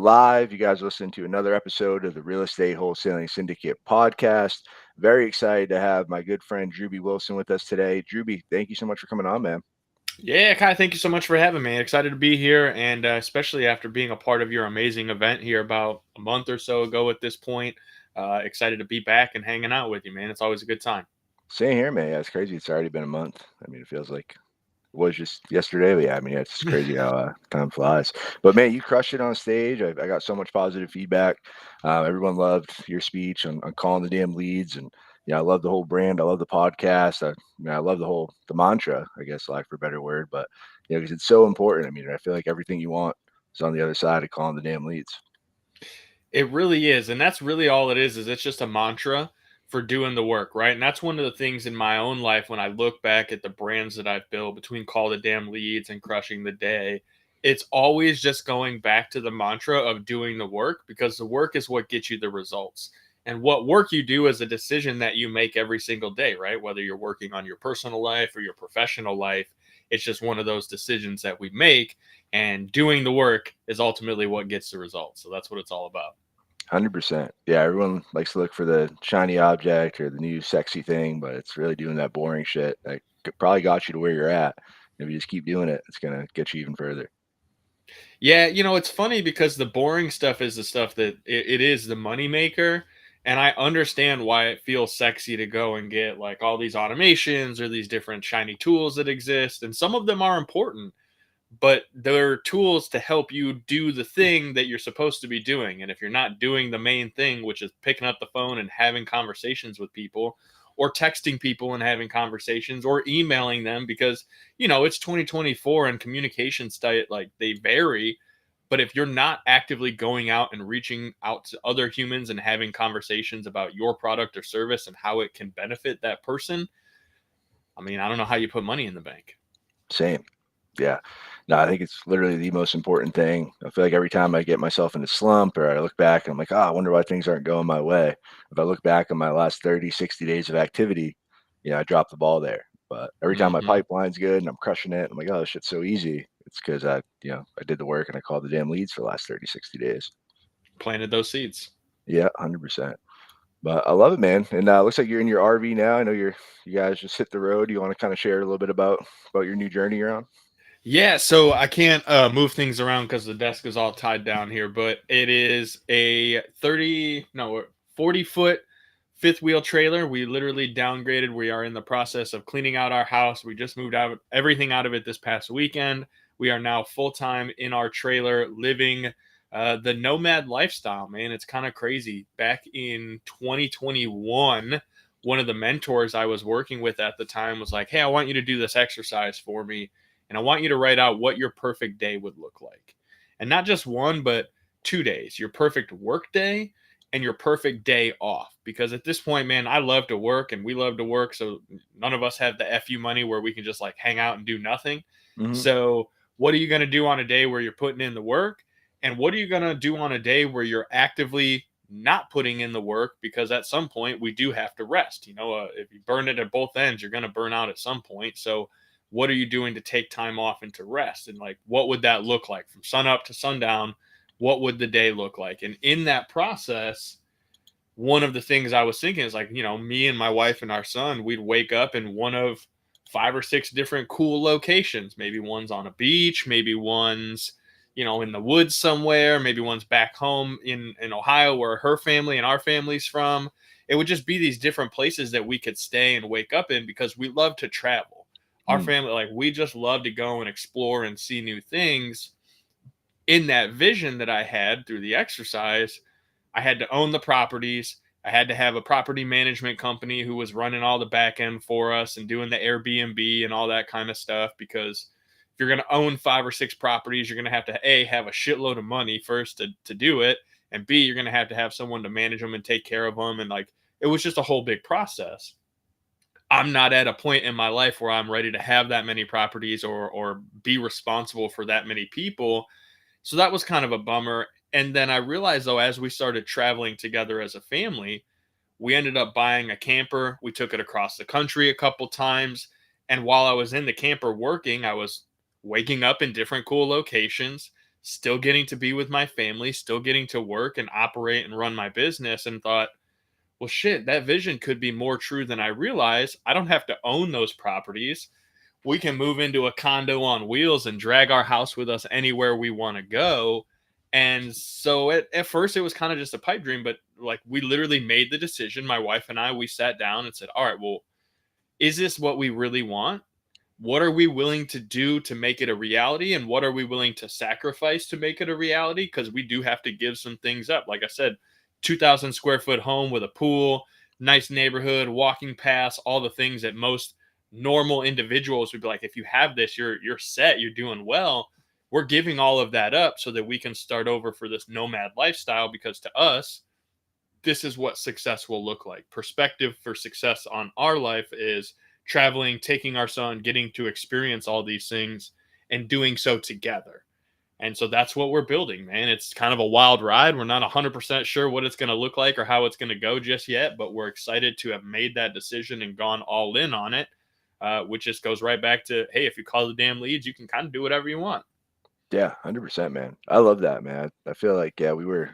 live. You guys listen to another episode of the Real Estate Wholesaling Syndicate podcast. Very excited to have my good friend Drewbie Wilson with us today. Drewbie, thank you so much for coming on, man. Yeah, Kai, thank you so much for having me. Excited to be here, and especially after being a part of your amazing event here about a month or so ago at this point. Excited to be back and hanging out with you, man. It's always a good time. Same here, man. Yeah, it's crazy. It's already been a month. I mean, it feels like it was just yesterday, but yeah, I mean, it's just crazy how time flies. But man, you crushed it on stage. I got so much positive feedback. Everyone loved your speech on calling the damn leads, and I love the whole brand. I love the podcast. I love the mantra, I guess, like for a better word. But because it's so important. I mean, I feel like everything you want is on the other side of calling the damn leads. It really is, and that's really all it is it's just a mantra for doing the work, right? And that's one of the things in my own life when I look back at the brands that I've built between Call the Damn Leads and Crushing the Day. It's always just going back to the mantra of doing the work because the work is what gets you the results. And what work you do is a decision that you make every single day, right? Whether you're working on your personal life or your professional life, it's just one of those decisions that we make. And doing the work is ultimately what gets the results. So that's what it's all about. 100%. Yeah, everyone likes to look for the shiny object or the new sexy thing, but it's really doing that boring shit that probably got you to where you're at. If you just keep doing it, it's gonna get you even further. Yeah, it's funny because the boring stuff is the stuff that it is the money maker. And I understand why it feels sexy to go and get like all these automations or these different shiny tools that exist. And some of them are important, but they're tools to help you do the thing that you're supposed to be doing. And if you're not doing the main thing, which is picking up the phone and having conversations with people, or texting people and having conversations, or emailing them, because it's 2024 and communication style, like they vary. But if you're not actively going out and reaching out to other humans and having conversations about your product or service and how it can benefit that person, I mean, I don't know how you put money in the bank. Same. Yeah. No, I think it's literally the most important thing. I feel like every time I get myself in a slump or I look back, I'm like, oh, I wonder why things aren't going my way. If I look back on my last 30, 60 days of activity, I dropped the ball there. But every time my Hmm. pipeline's good and I'm crushing it, I'm like, oh, this shit's so easy. It's because I did the work and I called the damn leads for the last 30, 60 days. Planted those seeds. Yeah, 100%. But I love it, man. And looks like you're in your RV now. I know you guys just hit the road. You want to kind of share a little bit about your new journey you're on? Yeah, so I can't move things around because the desk is all tied down here, but it is a 40-foot fifth wheel trailer. We literally downgraded. We are in the process of cleaning out our house. We just moved out everything out of it this past weekend. We are now full time in our trailer living the nomad lifestyle, man. It's kind of crazy. Back in 2021, one of the mentors I was working with at the time was like, "Hey, I want you to do this exercise for me. And I want you to write out what your perfect day would look like. And not just one, but 2 days, your perfect work day and your perfect day off. Because at this point, man, I love to work and we love to work. So none of us have the FU money where we can just like hang out and do nothing. Hmm. So, what are you going to do on a day where you're putting in the work? And what are you going to do on a day where you're actively not putting in the work? Because at some point, we do have to rest. If you burn it at both ends, you're going to burn out at some point. So, what are you doing to take time off and to rest? And like, what would that look like from sun up to sundown? What would the day look like? And in that process, one of the things I was thinking is like, me and my wife and our son, we'd wake up in one of 5 or 6 different cool locations. Maybe one's on a beach, maybe one's, in the woods somewhere, maybe one's back home in Ohio where her family and our family's from. It would just be these different places that we could stay and wake up in because we love to travel. Our Mm. family, like, we just love to go and explore and see new things. In that vision that I had through the exercise, I had to own the properties. I had to have a property management company who was running all the back end for us and doing the Airbnb and all that kind of stuff. Because if you're going to own 5 or 6 properties, you're going to have a shitload of money first to do it. And B, you're going to have someone to manage them and take care of them. And like, it was just a whole big process. I'm not at a point in my life where I'm ready to have that many properties or be responsible for that many people. So that was kind of a bummer. And then I realized though, as we started traveling together as a family, we ended up buying a camper. We took it across the country a couple times. And while I was in the camper working, I was waking up in different cool locations, still getting to be with my family, still getting to work and operate and run my business, and thought, well, shit, that vision could be more true than I realize. I don't have to own those properties. We can move into a condo on wheels and drag our house with us anywhere we want to go. And so at first it was kind of just a pipe dream, but like we literally made the decision. My wife and I, we sat down and said, all right, well, is this what we really want? What are we willing to do to make it a reality? And what are we willing to sacrifice to make it a reality? Because we do have to give some things up. Like I said, 2,000 square foot home with a pool, nice neighborhood, walking paths, all the things that most normal individuals would be like, if you have this, you're set, you're doing well. We're giving all of that up so that we can start over for this nomad lifestyle, because to us, this is what success will look like. Perspective for success on our life is traveling, taking our son, getting to experience all these things and doing so together. And so that's what we're building, man. It's kind of a wild ride. We're not 100% sure what it's going to look like or how it's going to go just yet, but we're excited to have made that decision and gone all in on it, which just goes right back to, hey, if you call the damn leads, you can kind of do whatever you want. Yeah, 100%, man. I love that, man. I feel like, yeah, we were,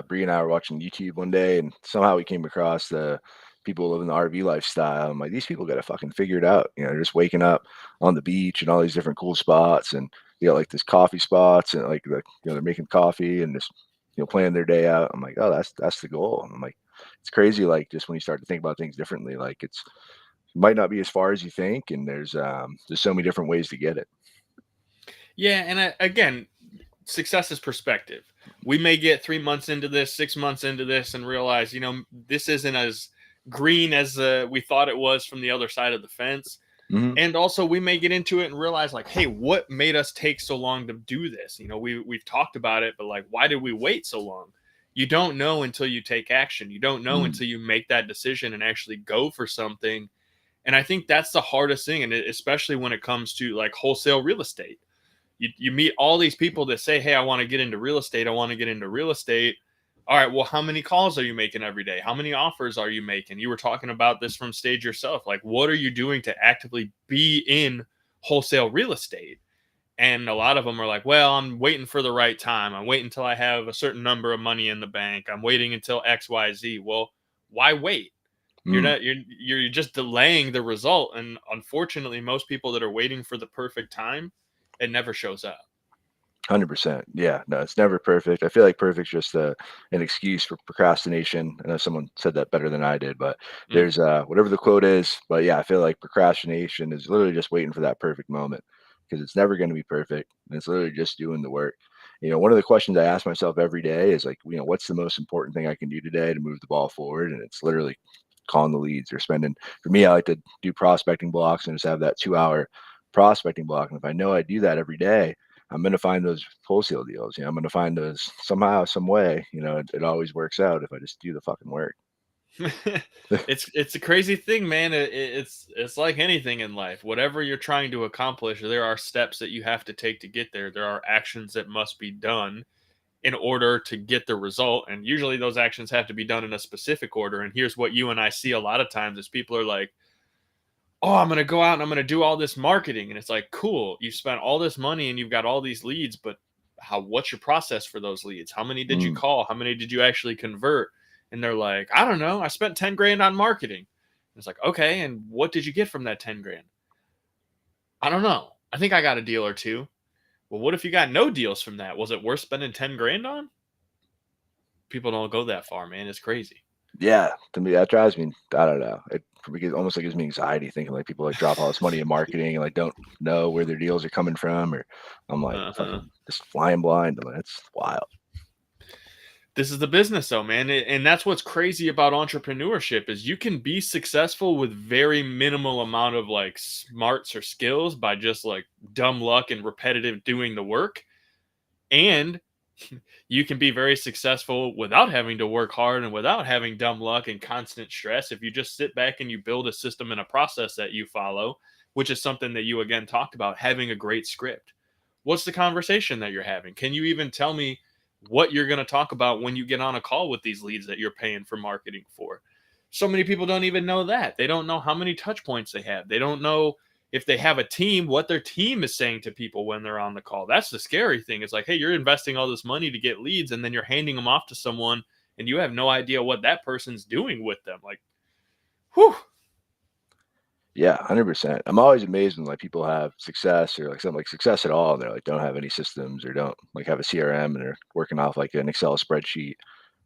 Bree and I were watching YouTube one day, and somehow we came across the people living the RV lifestyle. I'm like, these people got to fucking figure it out. You know, they're just waking up on the beach and all these different cool spots, and you got like this coffee spots, and like they're making coffee and just planning their day out. I'm like, oh, that's the goal. And I'm like, it's crazy. Like just when you start to think about things differently, like it's might not be as far as you think, and there's so many different ways to get it. Yeah. And again, success is perspective. We may get 3 months into this, 6 months into this, and realize, this isn't as green as we thought it was from the other side of the fence. Hmm. And also, we may get into it and realize, like, hey, what made us take so long to do this? We've talked about it, but like, why did we wait so long? You don't know until you take action. You don't know Mm. until you make that decision and actually go for something. And I think that's the hardest thing, and especially when it comes to like wholesale real estate. You meet all these people that say, hey, I want to get into real estate. I want to get into real estate. All right, well, how many calls are you making every day? How many offers are you making? You were talking about this from stage yourself. Like, what are you doing to actively be in wholesale real estate? And a lot of them are like, well, I'm waiting for the right time. I'm waiting until I have a certain number of money in the bank. I'm waiting until XYZ. Well, why wait? You're Mm. not you're just delaying the result. And unfortunately, most people that are waiting for the perfect time, it never shows up. 100%. Yeah, no, it's never perfect. I feel like perfect's just an excuse for procrastination. I know someone said that better than I did, but Mm. there's whatever the quote is. But yeah, I feel like procrastination is literally just waiting for that perfect moment because it's never going to be perfect. And it's literally just doing the work. One of the questions I ask myself every day is like, what's the most important thing I can do today to move the ball forward? And it's literally calling the leads or spending, for me, I like to do prospecting blocks and just have that 2 hour prospecting block. And if I know I do that every day, I'm going to find those wholesale deals. I'm going to find those somehow, some way. It always works out if I just do the fucking work. It's a crazy thing, man. It's like anything in life. Whatever you're trying to accomplish, there are steps that you have to take to get there. There are actions that must be done in order to get the result, and usually those actions have to be done in a specific order. And here's what you and I see a lot of times is people are like, oh, I'm going to go out and I'm going to do all this marketing. And it's like, cool, you spent all this money and you've got all these leads, but what's your process for those leads? How many did you Mm. call? How many did you actually convert? And they're like, I don't know. I spent 10 grand on marketing. And it's like, okay. And what did you get from that 10 grand? I don't know. I think I got a deal or two. Well, what if you got no deals from that? Was it worth spending 10 grand on? People don't go that far, man. It's crazy. Yeah, to me that drives me. I don't know. It almost like gives me anxiety thinking like people like drop all this money in marketing and like don't know where their deals are coming from, or I'm like Uh-huh. fucking just flying blind. I'm like, that's wild. This is the business though, man. And that's what's crazy about entrepreneurship is you can be successful with very minimal amount of like smarts or skills by just like dumb luck and repetitive doing the work. And you can be very successful without having to work hard and without having dumb luck and constant stress if you just sit back and you build a system and a process that you follow, which is something that you again talked about, having a great script. What's the conversation that you're having? Can you even tell me what you're going to talk about when you get on a call with these leads that you're paying for marketing for? So many people don't even know that. They don't know how many touch points they have. They don't know if they have a team, what their team is saying to people when they're on the call. That's the scary thing. It's like, hey, you're investing all this money to get leads, and then you're handing them off to someone, and you have no idea what that person's doing with them. Like, whew. Yeah, 100%. I'm always amazed when like people have success or like something like success at all, and they're like don't have any systems or don't like have a CRM and they're working off like an Excel spreadsheet.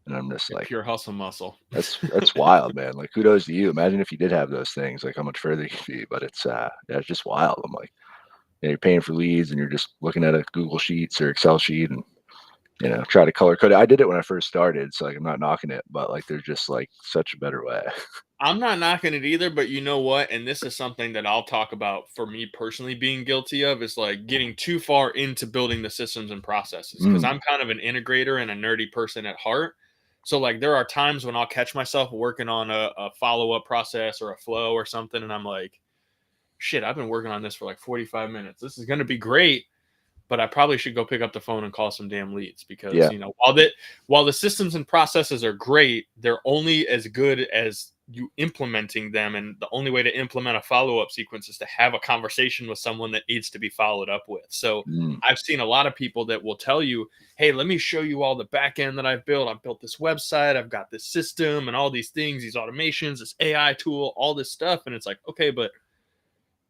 And I'm just like, Pure hustle muscle. that's wild, man. Like kudos to you. Imagine if you did have those things, like how much further you'd be. But yeah, it's just wild. I'm like, you're paying for leads and you're just looking at a Google Sheets or Excel sheet and try to color code it. I did it when I first started, so like I'm not knocking it, but like there's just like such a better way. I'm not knocking it either, but you know what? And this is something that I'll talk about for me personally being guilty of is like getting too far into building the systems and processes because Mm, I'm kind of an integrator and a nerdy person at heart. So like there are times when I'll catch myself working on a follow-up process or a flow or something, and I'm like, shit, I've been working on this for like 45 minutes. This is gonna be great, but I probably should go pick up the phone and call some damn leads because yeah. while the systems and processes are great, they're only as good as you implementing them. And the only way to implement a follow-up sequence is to have a conversation with someone that needs to be followed up with. So Mm, I've seen a lot of people that will tell you, hey, let me show you all the back end that I've built. I've built this website, I've got this system and all these things, these automations, this AI tool, all this stuff. And it's like, okay, but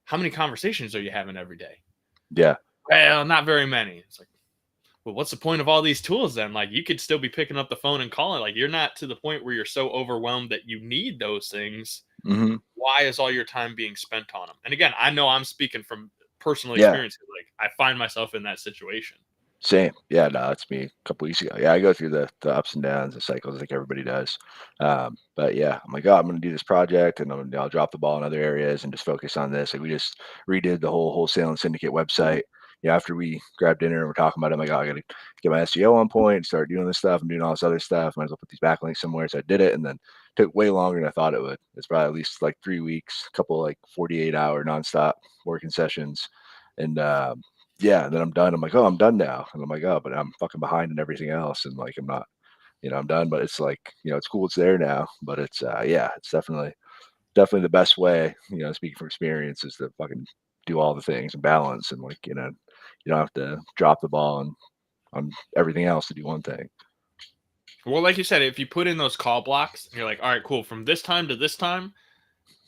how many conversations are you having every day? yeah. Well, not very many. It's like, well, what's the point of all these tools then? Like, you could still be picking up the phone and calling. Like, you're not to the point where you're so overwhelmed that you need those things. Hmm. Why is all your time being spent on them? And again, I know I'm speaking from personal Yeah. experience. Like, I find myself in that situation. Same. Yeah, no, that's me a couple weeks ago. Yeah, I go through the ups and downs, the cycles like everybody does. But yeah, I'm like, oh, I'm gonna do this project and I'll drop the ball in other areas and just focus on this. Like we just redid the whole wholesale and syndicate website. Yeah, after we grabbed dinner and we're talking about it, I'm like, oh, I gotta get my SEO on point and start doing this stuff and doing all this other stuff. Might as well put these backlinks somewhere. So I did it and then took way longer than I thought it would. It's probably at least like 3 weeks, a couple like 48-hour nonstop working sessions. And yeah, and then I'm done. I'm like, oh, I'm done now. And I'm like, oh, but I'm fucking behind in everything else. And like, I'm not, I'm done, but it's like, it's cool. It's there now, but it's, yeah, it's definitely the best way, speaking from experience is to fucking do all the things and balance. And like, you don't have to drop the ball on everything else to do one thing. Well, like you said, if you put in those call blocks, you're like, all right, cool. From this time to this time,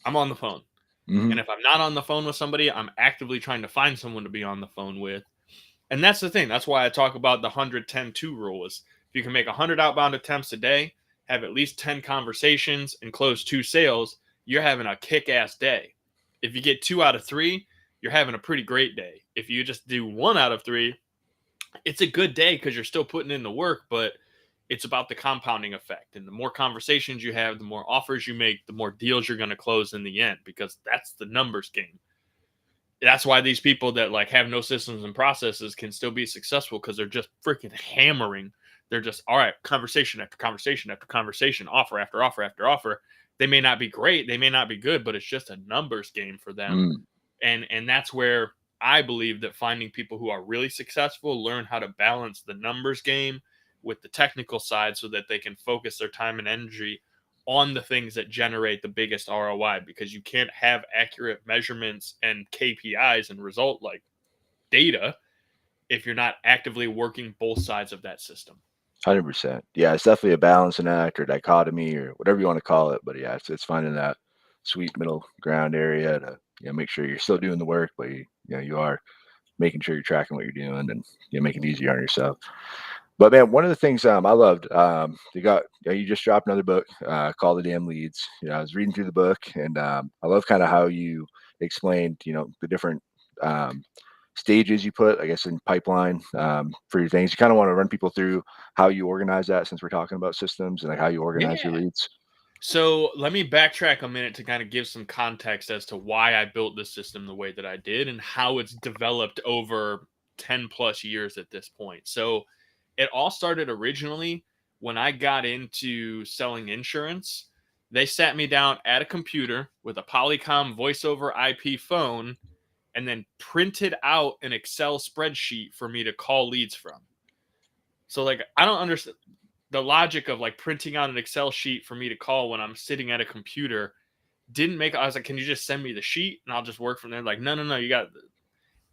I'm on the phone. Hmm. And if I'm not on the phone with somebody, I'm actively trying to find someone to be on the phone with. And that's the thing. That's why I talk about the 110-2 rule is if you can make 100 outbound attempts a day, have at least 10 conversations, and close 2 sales, you're having a kick-ass day. If you get 2 out of 3, you're having a pretty great day. If you just do 1 out of 3, it's a good day because you're still putting in the work, but it's about the compounding effect. And the more conversations you have, the more offers you make, the more deals you're going to close in the end because that's the numbers game. That's why these people that like have no systems and processes can still be successful because they're just freaking hammering. They're just all right, conversation after conversation after conversation, offer after offer after offer. They may not be great, they may not be good, but it's just a numbers game for them. Mm, And that's where I believe that finding people who are really successful learn how to balance the numbers game with the technical side so that they can focus their time and energy on the things that generate the biggest ROI because you can't have accurate measurements and KPIs and result like data if you're not actively working both sides of that system. 100%. Yeah, it's definitely a balancing act or dichotomy or whatever you want to call it. But yeah, it's finding that sweet middle ground area to make sure you're still doing the work, but you are making sure you're tracking what you're doing and making it easier on yourself. But man, one of the things I loved, you just dropped another book called The Damn Leads. I was reading through the book, and I love kind of how you explained, the different um, stages you put, I guess, in pipeline for your things. You kind of want to run people through how you organize that, since we're talking about systems and like how you organize your Yeah. leads. So let me backtrack a minute to kind of give some context as to why I built this system the way that I did and how it's developed over 10 plus years at this point. So it all started originally when I got into selling insurance. They sat me down at a computer with a Polycom voice over IP phone and then printed out an Excel spreadsheet for me to call leads from. So like I don't understand the logic of like printing out an Excel sheet for me to call when I'm sitting at a computer Didn't make, I was like, can you just send me the sheet and I'll just work from there? Like, no, you got,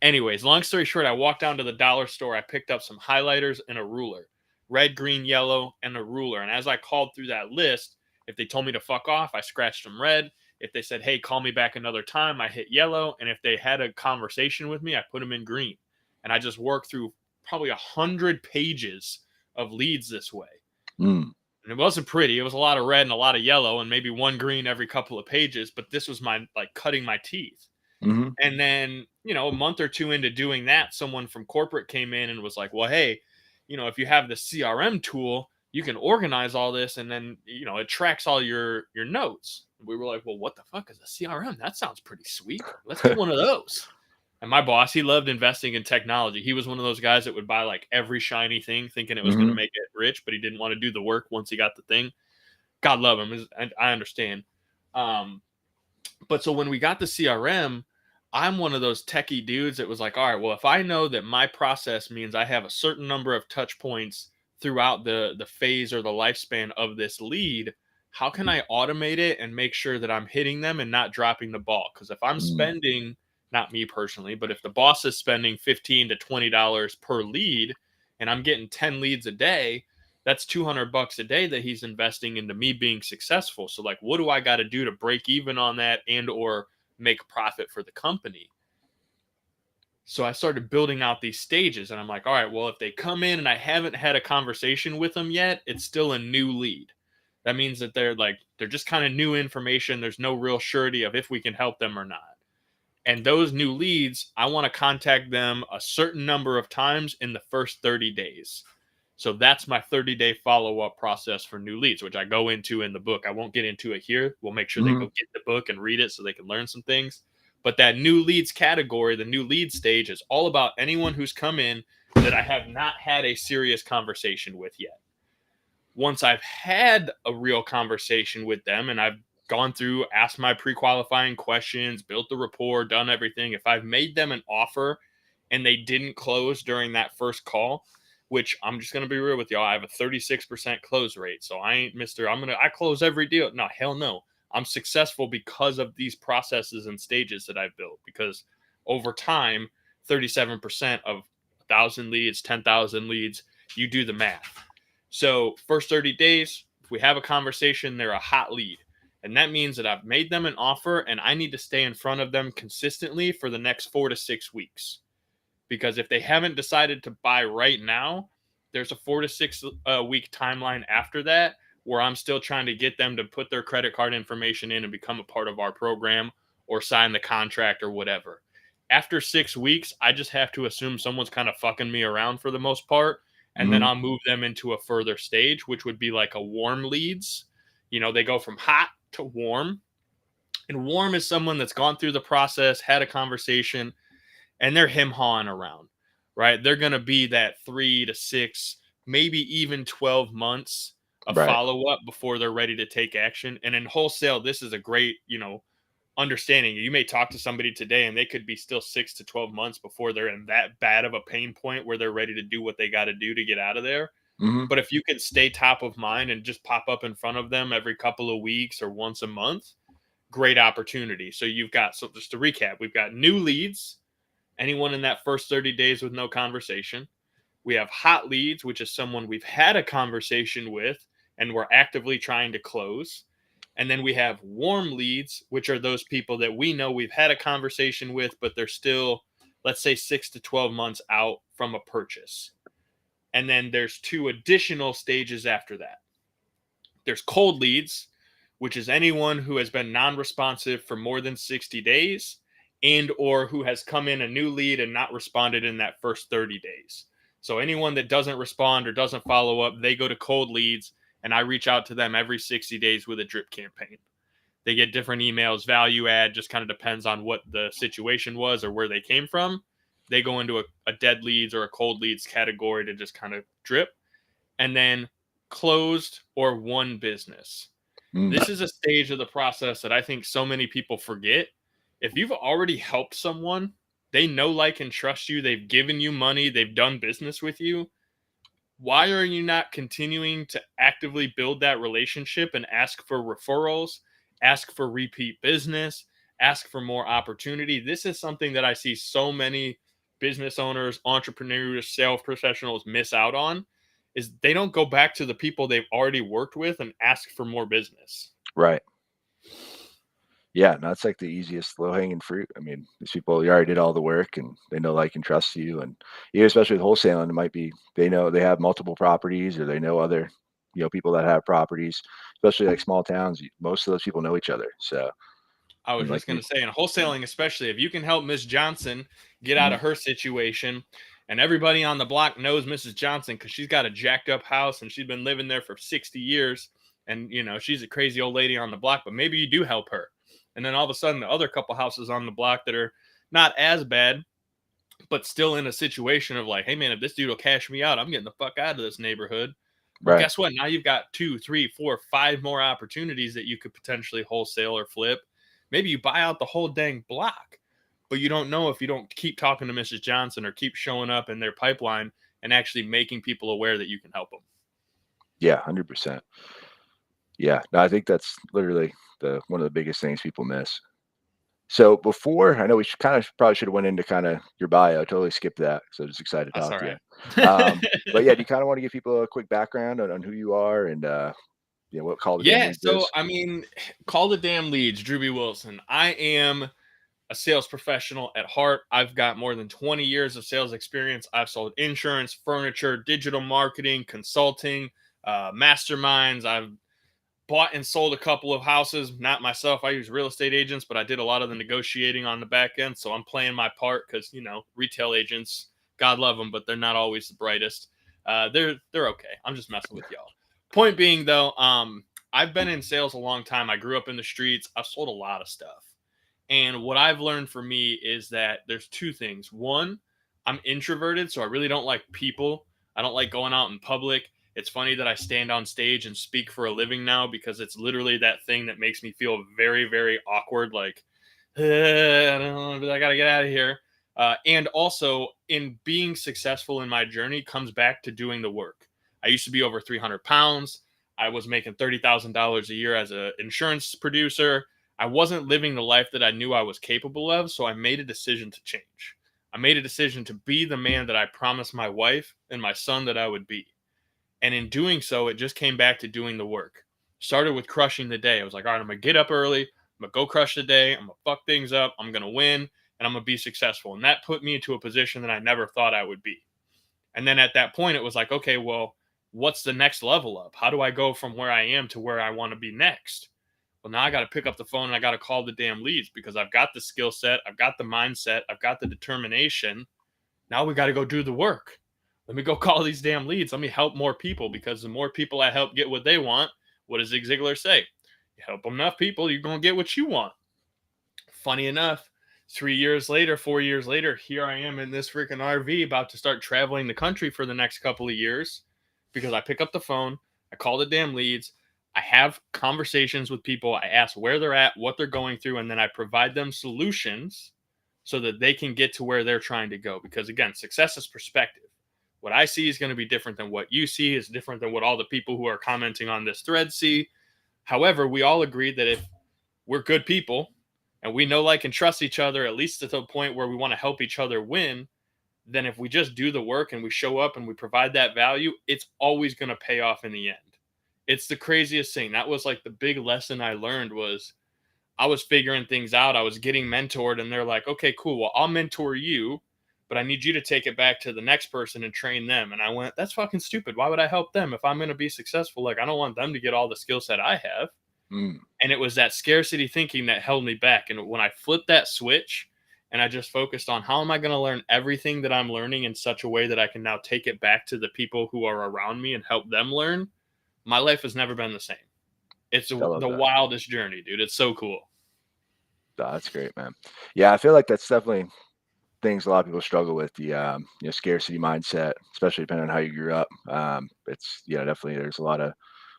anyways, long story short, I walked down to the dollar store. I picked up some highlighters and a ruler, red, green, yellow, and a ruler. And as I called through that list, if they told me to fuck off, I scratched them red. If they said, hey, call me back another time, I hit yellow. And if they had a conversation with me, I put them in green. And I just worked through probably 100 pages of leads this way. Mm. And it wasn't pretty. It was a lot of red and a lot of yellow and maybe one green every couple of pages. But this was my, like, cutting my teeth. Mm-hmm. And then, a month or two into doing that, someone from corporate came in and was like, well, hey, if you have the CRM tool, you can organize all this, and then, it tracks all your notes. We were like, well, what the fuck is a CRM? That sounds pretty sweet. Let's get one of those. And my boss, he loved investing in technology. He was one of those guys that would buy like every shiny thing thinking it was going to make it rich, but he didn't want to do the work once he got the thing. God love him. I understand. But so when we got the CRM, I'm one of those techie dudes that was like, all right, well, if I know that my process means I have a certain number of touch points throughout the phase or the lifespan of this lead, how can I automate it and make sure that I'm hitting them and not dropping the ball? Because if I'm spending, not me personally, but if the boss is spending $15 to $20 per lead and I'm getting 10 leads a day, that's $200 a day that he's investing into me being successful. So like, what do I got to do to break even on that and or make profit for the company? So I started building out these stages, and I'm like, all right, well, if they come in and I haven't had a conversation with them yet, it's still a new lead. That means that they're just kind of new information. There's no real surety of if we can help them or not. And those new leads, I want to contact them a certain number of times in the first 30 days. So that's my 30-day follow-up process for new leads, which I go into in the book. I won't get into it here. We'll make sure they go get the book and read it so they can learn some things. But that new leads category, the new lead stage, is all about anyone who's come in that I have not had a serious conversation with yet. Once I've had a real conversation with them and I've gone through, asked my pre-qualifying questions, built the rapport, done everything, if I've made them an offer and they didn't close during that first call, which I'm just going to be real with y'all, I have a 36% close rate. So I ain't I close every deal. No, hell no. I'm successful because of these processes and stages that I've built, because over time, 37% of 1,000 leads, 10,000 leads, you do the math. So first 30 days, if we have a conversation, they're a hot lead. And that means that I've made them an offer and I need to stay in front of them consistently for the next 4 to 6 weeks. Because if they haven't decided to buy right now, there's a 4 to 6 week timeline after that where I'm still trying to get them to put their credit card information in and become a part of our program or sign the contract or whatever. After 6 weeks, I just have to assume someone's kind of fucking me around for the most part. And then I'll move them into a further stage, which would be like a warm leads. They go from hot to warm. And warm is someone that's gone through the process, had a conversation, and they're him-hawing around, right? They're going to be that 3 to 6, maybe even 12 months of follow-up before they're ready to take action. And in wholesale, this is a great, understanding. You may talk to somebody today and they could be still 6 to 12 months before they're in that bad of a pain point where they're ready to do what they got to do to get out of there. But if you can stay top of mind and just pop up in front of them every couple of weeks or once a month, great opportunity. So just to recap, we've got new leads, anyone in that first 30 days with no conversation. We have hot leads, which is someone we've had a conversation with and we're actively trying to close. And then we have warm leads, which are those people that we know we've had a conversation with, but they're still, let's say, 6 to 12 months out from a purchase. And then there's 2 additional stages after that. There's cold leads, which is anyone who has been non-responsive for more than 60 days and or who has come in a new lead and not responded in that first 30 days. So anyone that doesn't respond or doesn't follow up, they go to cold leads, and I reach out to them every 60 days with a drip campaign. They get different emails, value add, just kind of depends on what the situation was or where they came from. They go into a dead leads or a cold leads category to just kind of drip. And then closed or won business. This is a stage of the process that I think so many people forget. If you've already helped someone, they know, like, and trust you, they've given you money, they've done business with you, why are you not continuing to actively build that relationship and ask for referrals ask for repeat business, ask for more opportunity. This is something that I see so many business owners, entrepreneurs, sales professionals miss out on, is they don't go back to the people they've already worked with and ask for more business. Right. Yeah, no, it's like the easiest low hanging fruit. I mean, these people, you already did all the work and they know, like, and trust you. And yeah, especially with wholesaling, it might be they know they have multiple properties or they know other, people that have properties, especially like small towns. Most of those people know each other. So, I was and like just you, going to say, in wholesaling, especially, if you can help Miss Johnson get out mhm, of her situation, and everybody on the block knows Mrs. Johnson because she's got a jacked up house and she's been living there for 60 years. And, she's a crazy old lady on the block, but maybe you do help her. And then all of a sudden, the other couple houses on the block that are not as bad, but still in a situation of like, hey, man, if this dude will cash me out, I'm getting the fuck out of this neighborhood. Well, right. guess what? Now you've got 2, 3, 4, 5 more opportunities that you could potentially wholesale or flip. Maybe you buy out the whole dang block, but you don't know if you don't keep talking to Mrs. Johnson or keep showing up in their pipeline and actually making people aware that you can help them. Yeah, 100%. Yeah, no, I think that's literally the one of the biggest things people miss. So before, I know we kind of probably should have went into kind of your bio. I totally skipped that. So just excited to That's talk all to right. you. But yeah, do you kind of want to give people a quick background on who you are and what Call the Damn Yeah. Leads So, is? I mean, call the damn leads, Drewbie Wilson. I am a sales professional at heart. I've got more than 20 years of sales experience. I've sold insurance, furniture, digital marketing, consulting, masterminds. I've bought and sold a couple of houses. Not myself. I use real estate agents, but I did a lot of the negotiating on the back end. So I'm playing my part because, retail agents, God love them, but they're not always the brightest. They're okay. I'm just messing with y'all. Point being though, I've been in sales a long time. I grew up in the streets. I've sold a lot of stuff. And what I've learned for me is that there's two things. One, I'm introverted, so I really don't like people. I don't like going out in public. It's funny that I stand on stage and speak for a living now because it's literally that thing that makes me feel very, very awkward. Like, I don't know, I got to get out of here. And also, in being successful in my journey, comes back to doing the work. I used to be over 300 pounds. I was making $30,000 a year as an insurance producer. I wasn't living the life that I knew I was capable of, so I made a decision to change. I made a decision to be the man that I promised my wife and my son that I would be. And in doing so, it just came back to doing the work. Started with crushing the day. I was like, all right, I'm going to get up early. I'm going to go crush the day. I'm going to fuck things up. I'm going to win and I'm going to be successful. And that put me into a position that I never thought I would be. And then at that point, it was like, okay, well, what's the next level up? How do I go from where I am to where I want to be next? Well, now I got to pick up the phone and I got to call the damn leads because I've got the skill set, I've got the mindset, I've got the determination. Now we got to go do the work. Let me go call these damn leads. Let me help more people because the more people I help get what they want, what does Zig Ziglar say? You help enough people, you're going to get what you want. Funny enough, 3 years later, 4 years later, here I am in this freaking RV about to start traveling the country for the next couple of years because I pick up the phone, I call the damn leads, I have conversations with people, I ask where they're at, what they're going through, and then I provide them solutions so that they can get to where they're trying to go. Because again, success is perspective. What I see is going to be different than what you see, is different than what all the people who are commenting on this thread see. However, we all agree that if we're good people and we know, like, and trust each other, at least to the point where we want to help each other win, then if we just do the work and we show up and we provide that value, it's always going to pay off in the end. It's the craziest thing. That was like the big lesson I learned was I was figuring things out. I was getting mentored and they're like, okay, cool. Well, I'll mentor you, but I need you to take it back to the next person and train them. And I went, that's fucking stupid. Why would I help them if I'm going to be successful? Like, I don't want them to get all the skill set I have. Mm, And it was that scarcity thinking that held me back. And when I flipped that switch and I just focused on how am I going to learn everything that I'm learning in such a way that I can now take it back to the people who are around me and help them learn, my life has never been the same. It's I love the that. wildest journey, dude. It's so cool. Oh, that's great, man. Yeah, I feel like that's definitely things a lot of people struggle with, the scarcity mindset, especially depending on how you grew up. It's definitely there's a lot of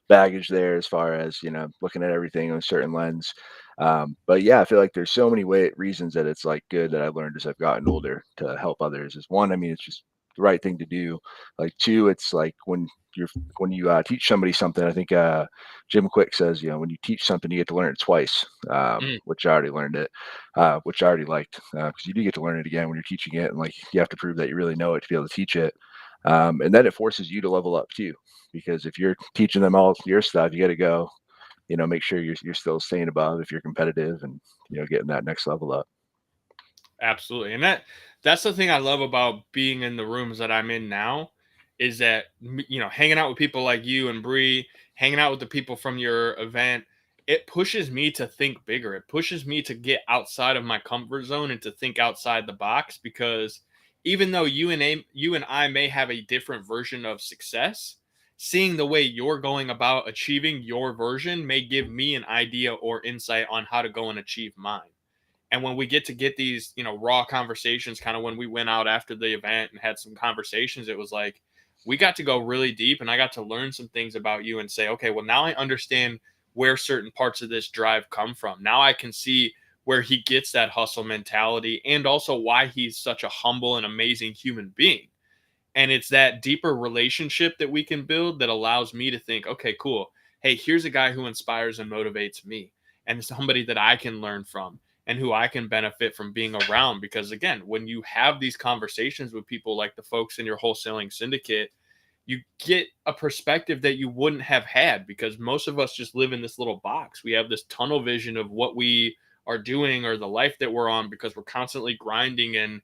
baggage there as far as looking at everything on a certain lens. But yeah, I feel like there's so many reasons that it's like good that I've learned as I've gotten older to help others. Is one, I mean, it's just the right thing to do. Like two, it's like when you teach somebody something, I think Jim Quick says, when you teach something, you get to learn it twice, Mm, which I already learned it, which I already liked, because you do get to learn it again when you're teaching it, and like you have to prove that you really know it to be able to teach it. And then it forces you to level up too, because if you're teaching them all your stuff, you got to go, make sure you're still staying above if you're competitive, and getting that next level up. absolutely. And that's the thing I love about being in the rooms that I'm in now is that hanging out with people like you and Bree, hanging out with the people from your event, it pushes me to think bigger. It pushes me to get outside of my comfort zone and to think outside the box, because even though you and I may have a different version of success, seeing the way you're going about achieving your version may give me an idea or insight on how to go and achieve mine. And when we get these raw conversations, kind of when we went out after the event and had some conversations, it was like we got to go really deep, and I got to learn some things about you and say, okay, well, now I understand where certain parts of this drive come from. Now I can see where he gets that hustle mentality, and also why he's such a humble and amazing human being. And it's that deeper relationship that we can build that allows me to think, okay, cool. Hey, here's a guy who inspires and motivates me, and somebody that I can learn from and who I can benefit from being around. Because again, when you have these conversations with people like the folks in your wholesaling syndicate, you get a perspective that you wouldn't have had, because most of us just live in this little box. We have this tunnel vision of what we are doing or the life that we're on, because we're constantly grinding. And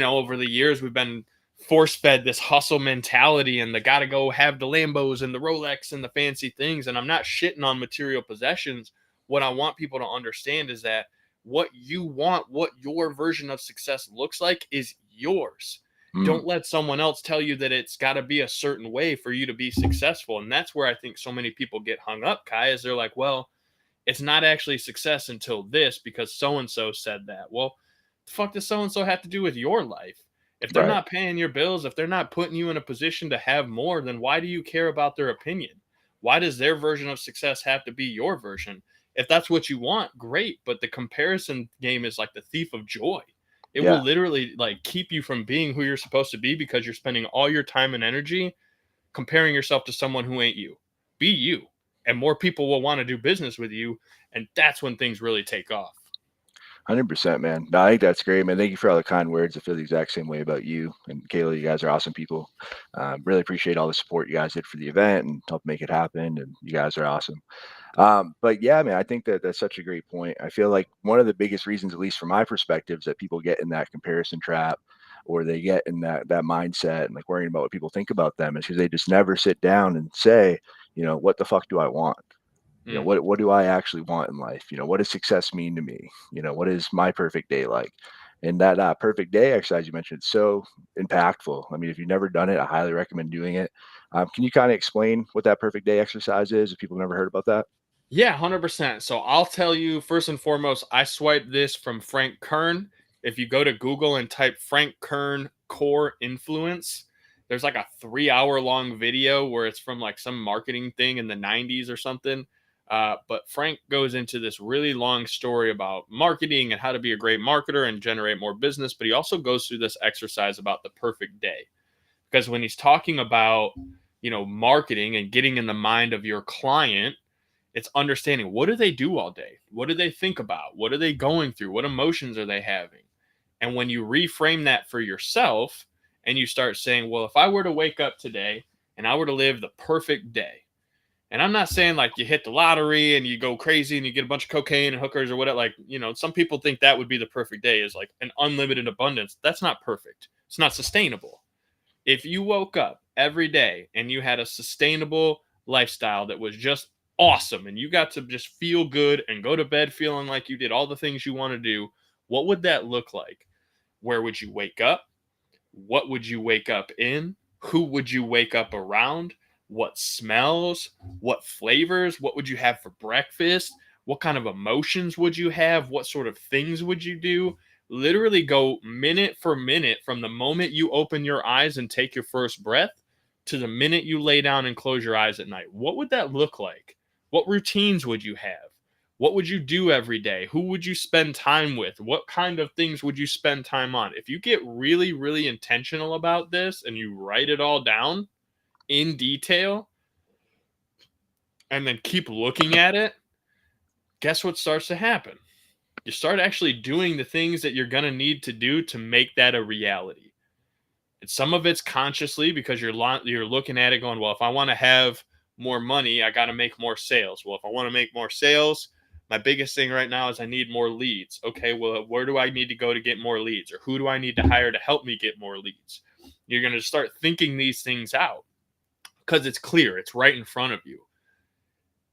over the years we've been force fed this hustle mentality and the gotta go have the Lambos and the Rolex and the fancy things. And I'm not shitting on material possessions. What I want people to understand is that what you want, what your version of success looks like, is yours. Mm, Don't let someone else tell you that it's got to be a certain way for you to be successful. And that's where I think so many people get hung up, Kai, is they're like, well, it's not actually success until this because so and so said that. Well, the fuck does so and so have to do with your life? If they're right. not paying your bills, if they're not putting you in a position to have more, then why do you care about their opinion? Why does their version of success have to be your version? If that's what you want, great. But the comparison game is like the thief of joy. It will Yeah. literally like keep you from being who you're supposed to be, because you're spending all your time and energy comparing yourself to someone who ain't you. Be you, and more people will want to do business with you, and that's when things really take off. 100%, man. No, I think that's great, man. Thank you for all the kind words. I feel the exact same way about you and Kayla. You guys are awesome people. Really appreciate all the support you guys did for the event and helped make it happen. And you guys are awesome. But yeah, man, I think that that's such a great point. I feel like one of the biggest reasons, at least from my perspective, is that people get in that comparison trap, or they get in that mindset and like worrying about what people think about them, is because they just never sit down and say, what the fuck do I want? Mm. What do I actually want in life? What does success mean to me? What is my perfect day like? And that perfect day exercise you mentioned, it's so impactful. I mean, if you've never done it, I highly recommend doing it. Can you kind of explain what that perfect day exercise is if people have never heard about that? Yeah, 100%. So I'll tell you first and foremost, I swiped this from Frank Kern. If you go to Google and type Frank Kern core influence, there's like a 3 hour long video where it's from like some marketing thing in the 90s or something. But Frank goes into this really long story about marketing and how to be a great marketer and generate more business. But he also goes through this exercise about the perfect day, because when he's talking about, marketing and getting in the mind of your client, it's understanding, what do they do all day? What do they think about? What are they going through? What emotions are they having? And when you reframe that for yourself and you start saying, well, if I were to wake up today and I were to live the perfect day, and I'm not saying like you hit the lottery and you go crazy and you get a bunch of cocaine and hookers or whatever, like, some people think that would be the perfect day, is like an unlimited abundance. That's not perfect. It's not sustainable. If you woke up every day and you had a sustainable lifestyle that was just awesome and you got to just feel good and go to bed feeling like you did all the things you want to do, what would that look like? Where would you wake up? What would you wake up in? Who would you wake up around? What smells? What flavors? What would you have for breakfast? What kind of emotions would you have? What sort of things would you do? Literally go minute for minute from the moment you open your eyes and take your first breath to the minute you lay down and close your eyes at night. What would that look like? What routines would you have? What would you do every day? Who would you spend time with? What kind of things would you spend time on? If you get really, really intentional about this and you write it all down in detail and then keep looking at it, guess what starts to happen? You start actually doing the things that you're going to need to do to make that a reality. And some of it's consciously because you're looking at it going, well, if I want to have more money, I got to make more sales. Well, if I want to make more sales, my biggest thing right now is I need more leads. Okay, well, where do I need to go to get more leads? Or who do I need to hire to help me get more leads? You're going to start thinking these things out because it's clear. It's right in front of you.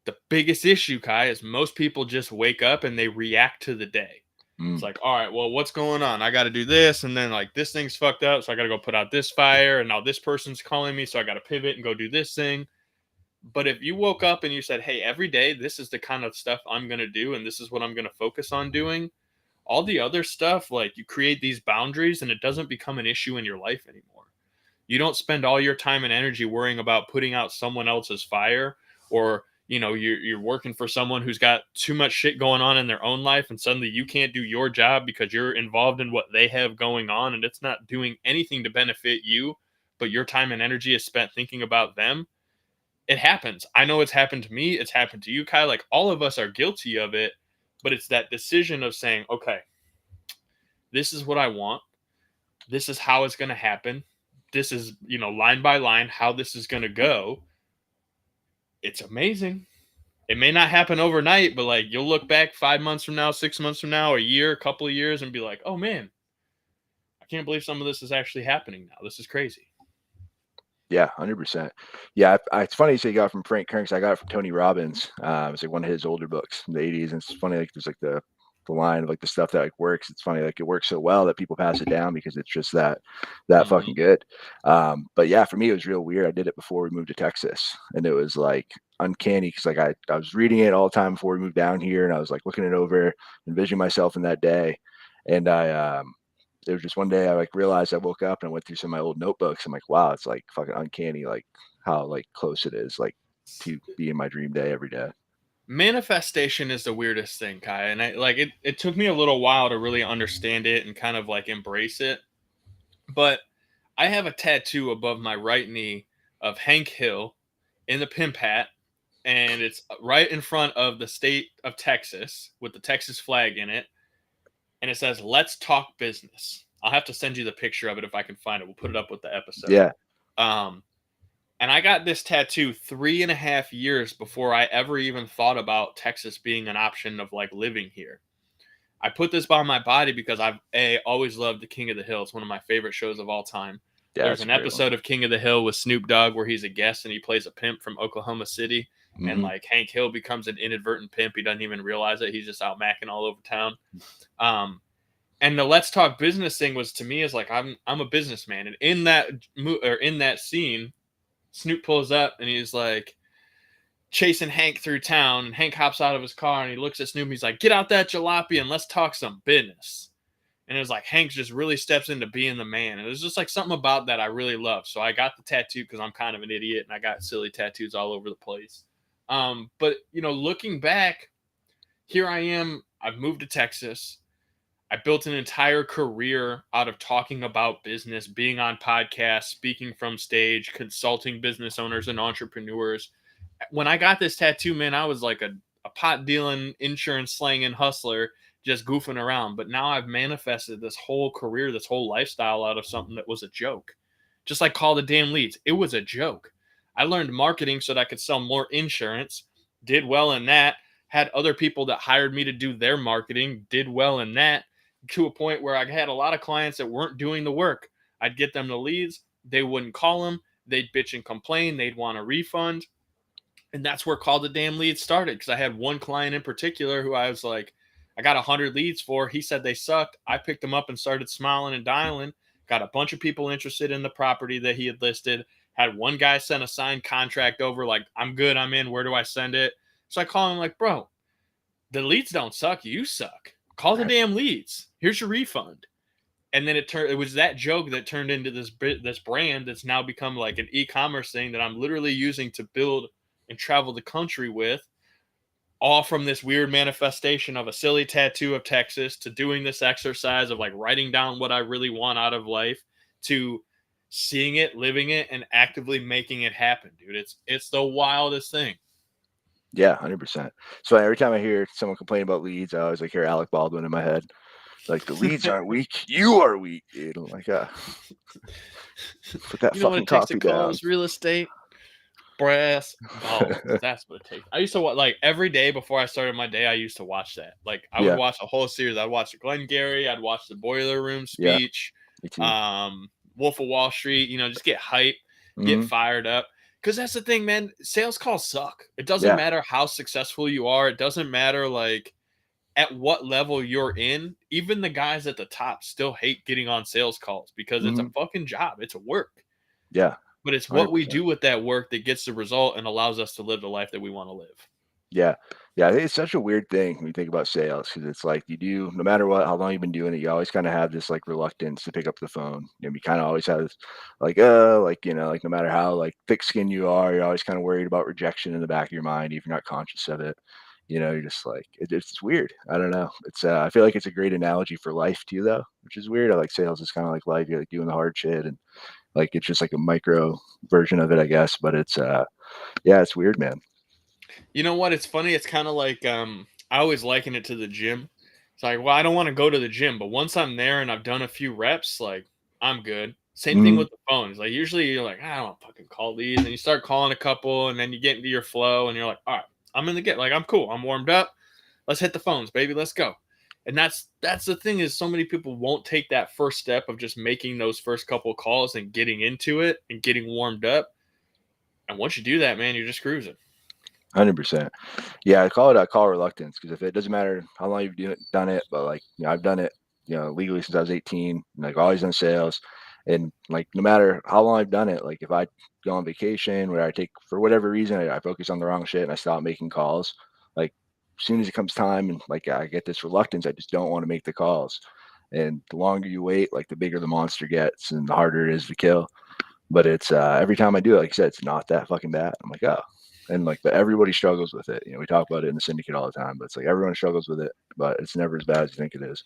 The biggest issue, Kai, is most people just wake up and they react to the day. It's like, all right, well, what's going on? I got to do this. And then, like, this thing's fucked up. So I got to go put out this fire. And now this person's calling me. So I got to pivot and go do this thing. But if you woke up and you said, hey, every day, this is the kind of stuff I'm going to do. And this is what I'm going to focus on doing. All the other stuff, like, you create these boundaries and it doesn't become an issue in your life anymore. You don't spend all your time and energy worrying about putting out someone else's fire, or you're working for someone who's got too much shit going on in their own life and suddenly you can't do your job because you're involved in what they have going on and it's not doing anything to benefit you, but your time and energy is spent thinking about them. It happens. I know it's happened to me. It's happened to you, Kai. Like, all of us are guilty of it, but it's that decision of saying, okay, this is what I want. This is how it's going to happen. This is, line by line, how this is going to go. It's amazing. It may not happen overnight, but like, you'll look back 5 months from now, 6 months from now, a year, a couple of years, and be like, oh man, I can't believe some of this is actually happening now. This is crazy. Yeah, 100%. Yeah, it's funny you say you got it from Frank Kern, 'cause I got it from Tony Robbins. It's like one of his older books from the 80s, and it's funny, like there's like the line of like the stuff that like works. It's funny, like it works so well that people pass it down because it's just that fucking good. But yeah, for me it was real weird. I did it before we moved to Texas, and it was like uncanny because like I was reading it all the time before we moved down here, and I was like looking it over, envisioning myself in that day, and it was just one day I like realized I woke up and I went through some of my old notebooks. I'm like, wow, it's like fucking uncanny, like how like close it is, like to be in my dream day every day. Manifestation is the weirdest thing, Kai. And it took me a little while to really understand it and kind of like embrace it. But I have a tattoo above my right knee of Hank Hill in the pimp hat, and it's right in front of the state of Texas with the Texas flag in it. And it says, "Let's talk business." I'll have to send you the picture of it if I can find it. We'll put it up with the episode. Yeah. And I got this tattoo 3.5 years before I ever even thought about Texas being an option of like living here. I put this by my body because I've always loved The King of the Hill. It's one of my favorite shows of all time. Yeah, there's an episode of King of the Hill with Snoop Dogg where he's a guest and he plays a pimp from Oklahoma City. Mm-hmm. And like Hank Hill becomes an inadvertent pimp. He doesn't even realize it. He's just out macking all over town. And the "let's talk business" thing was, to me, is like, I'm a businessman. And in that scene, Snoop pulls up and he's like chasing Hank through town, and Hank hops out of his car and he looks at Snoop and he's like, "Get out that jalopy and let's talk some business." And it was like Hank just really steps into being the man. And it was just like something about that I really love. So I got the tattoo because I'm kind of an idiot and I got silly tattoos all over the place. But looking back, here I am. I've moved to Texas. I built an entire career out of talking about business, being on podcasts, speaking from stage, consulting business owners and entrepreneurs. When I got this tattoo, man, I was like a pot dealing, insurance slanging hustler, just goofing around. But now I've manifested this whole career, this whole lifestyle out of something that was a joke. Just like Call the Damn Leads. It was a joke. I learned marketing so that I could sell more insurance, did well in that, had other people that hired me to do their marketing, did well in that, to a point where I had a lot of clients that weren't doing the work. I'd get them the leads. They wouldn't call them. They'd bitch and complain. They'd want a refund. And that's where Call the Damn Leads started, because I had one client in particular who I was like, I got 100 leads for. He said they sucked. I picked them up and started smiling and dialing. Got a bunch of people interested in the property that he had listed. Had one guy send a signed contract over like, "I'm good, I'm in. Where do I send it?" So I call him like, "Bro, the leads don't suck. You suck. Call the damn leads. Here's your refund." And then it was that joke that turned into this brand that's now become like an e-commerce thing that I'm literally using to build and travel the country with, all from this weird manifestation of a silly tattoo of Texas to doing this exercise of like writing down what I really want out of life to seeing it, living it, and actively making it happen, dude. It's the wildest thing. Yeah, 100%. So every time I hear someone complain about leads, I always like hear Alec Baldwin in my head. Like the leads aren't weak, you are weak, dude. I'm like, put that You know what fucking it takes to coffee down. close real estate? Brass balls. That's what it takes. I used to watch like every day before I started my day. I used to watch that. Like I would Yeah, watch a whole series. I'd watch the Glengarry. I'd watch the Boiler Room yeah, speech. me too. Wolf of Wall Street. You know, just get hype, get Hmm. fired up. Because that's the thing, man. Sales calls suck. It doesn't Yeah. matter how successful you are. It doesn't matter like at what level you're in. Even the guys at the top still hate getting on sales calls because it's a Hmm. fucking job. It's a work. Yeah, But it's what we 100%. do with that work that gets the result and allows us to live the life that we want to live. Yeah. Yeah, I think it's such a weird thing when you think about sales because it's like you do no matter what, how long you've been doing it, you always kind of have this like reluctance to pick up the phone. You kind of always have this like, like no matter how like thick skinned you are, you're always kind of worried about rejection in the back of your mind, even if you're not conscious of it. You're just like it's weird. I don't know. It's I feel like it's a great analogy for life too, though, which is weird. I like sales is kind of like life. You're like doing the hard shit and like it's just like a micro version of it, I guess. But it's yeah, it's weird, man. You know what? It's funny. It's kind of like I always liken it to the gym. It's like, well, I don't want to go to the gym, but once I'm there and I've done a few reps, like I'm good. Same thing Hmm. with the phones. Like usually you're like, I don't want to fucking call these, and you start calling a couple, and then you get into your flow, and you're like, all right, I'm in the get. Like I'm cool. I'm warmed up. Let's hit the phones, baby. Let's go. And that's the thing is so many people won't take that first step of just making those first couple calls and getting into it and getting warmed up. And once you do that, man, you're just cruising. 100%. Yeah, I call it a call reluctance because if it doesn't matter how long you've done it, but like I've done it, legally since I was 18, and, like always done sales, and like no matter how long I've done it, like if I go on vacation where I take for whatever reason I focus on the wrong shit and I stop making calls, like as soon as it comes time and like I get this reluctance, I just don't want to make the calls. And the longer you wait, like the bigger the monster gets and the harder it is to kill. But it's every time I do it, like I said, it's not that fucking bad. I'm like, oh. And like, but everybody struggles with it. We talk about it in the syndicate all the time, but it's like everyone struggles with it, but it's never as bad as you think it is.